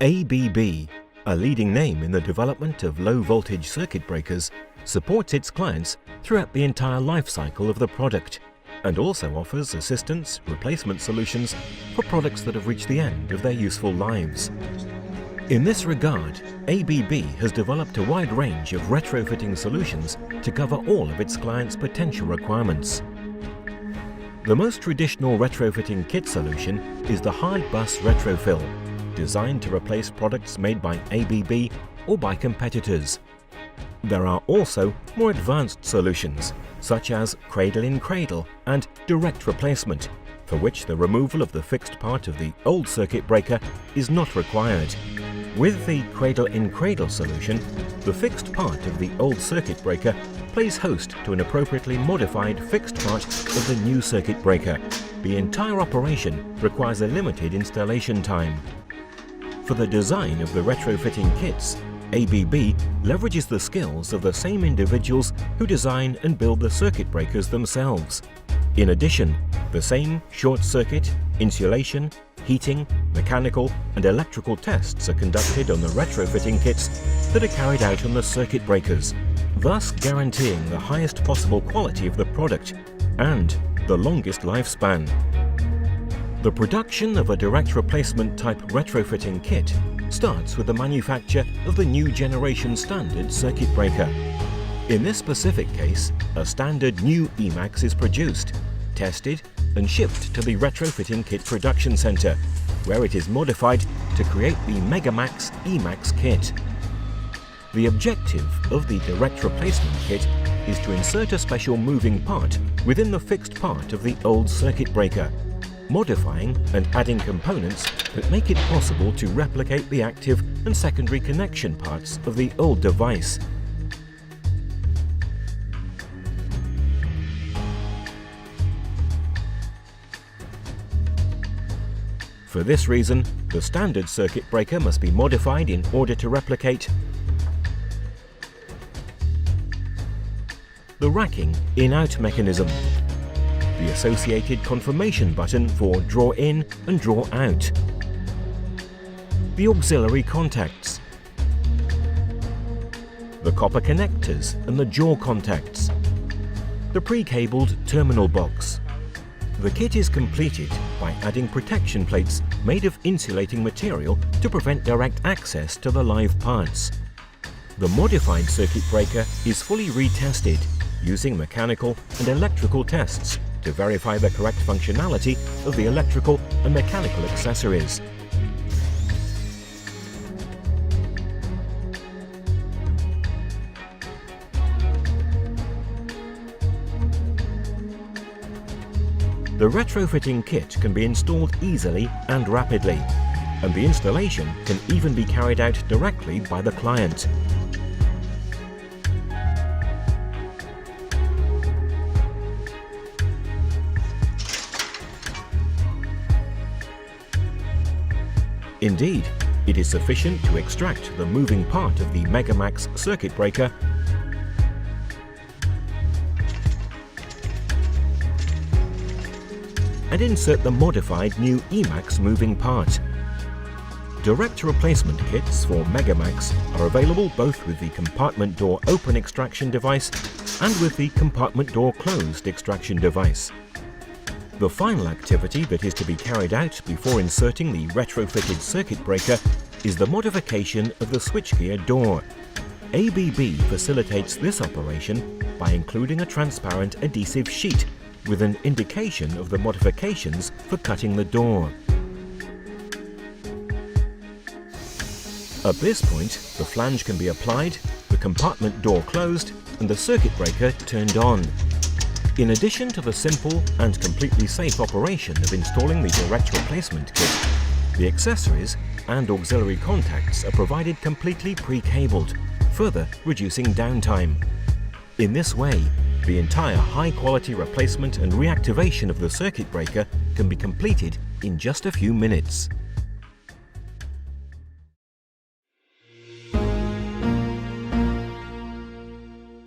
ABB, a leading name in the development of low-voltage circuit breakers, supports its clients throughout the entire life cycle of the product and also offers assistance, replacement solutions for products that have reached the end of their useful lives. In this regard, ABB has developed a wide range of retrofitting solutions to cover all of its clients' potential requirements. The most traditional retrofitting kit solution is the hard-bus retrofill, designed to replace products made by ABB or by competitors. There are also more advanced solutions, such as cradle-in-cradle and direct replacement, for which the removal of the fixed part of the old circuit breaker is not required. With the cradle-in-cradle solution, the fixed part of the old circuit breaker plays host to an appropriately modified fixed part of the new circuit breaker. The entire operation requires a limited installation time. For the design of the retrofitting kits, ABB leverages the skills of the same individuals who design and build the circuit breakers themselves. In addition, the same short circuit, insulation, heating, mechanical and electrical tests are conducted on the retrofitting kits that are carried out on the circuit breakers, thus guaranteeing the highest possible quality of the product and the longest lifespan. The production of a direct replacement type retrofitting kit starts with the manufacture of the new generation standard circuit breaker. In this specific case, a standard new Emax is produced, tested and shipped to the retrofitting kit production center, where it is modified to create the Megamax Emax kit. The objective of the direct replacement kit is to insert a special moving part within the fixed part of the old circuit breaker, modifying and adding components that make it possible to replicate the active and secondary connection parts of the old device. For this reason, the standard circuit breaker must be modified in order to replicate the racking in-out mechanism, the associated confirmation button for draw in and draw out, the auxiliary contacts, the copper connectors and the jaw contacts, the pre-cabled terminal box. The kit is completed by adding protection plates made of insulating material to prevent direct access to the live parts. The modified circuit breaker is fully retested using mechanical and electrical tests to verify the correct functionality of the electrical and mechanical accessories. The retrofitting kit can be installed easily and rapidly, and the installation can even be carried out directly by the client. Indeed, it is sufficient to extract the moving part of the Megamax circuit breaker and insert the modified new Emax moving part. Direct replacement kits for Megamax are available both with the compartment door open extraction device and with the compartment door closed extraction device. The final activity that is to be carried out before inserting the retrofitted circuit breaker is the modification of the switchgear door. ABB facilitates this operation by including a transparent adhesive sheet with an indication of the modifications for cutting the door. At this point, the flange can be applied, the compartment door closed, and the circuit breaker turned on. In addition to the simple and completely safe operation of installing the direct replacement kit, the accessories and auxiliary contacts are provided completely pre-cabled, further reducing downtime. In this way, the entire high-quality replacement and reactivation of the circuit breaker can be completed in just a few minutes.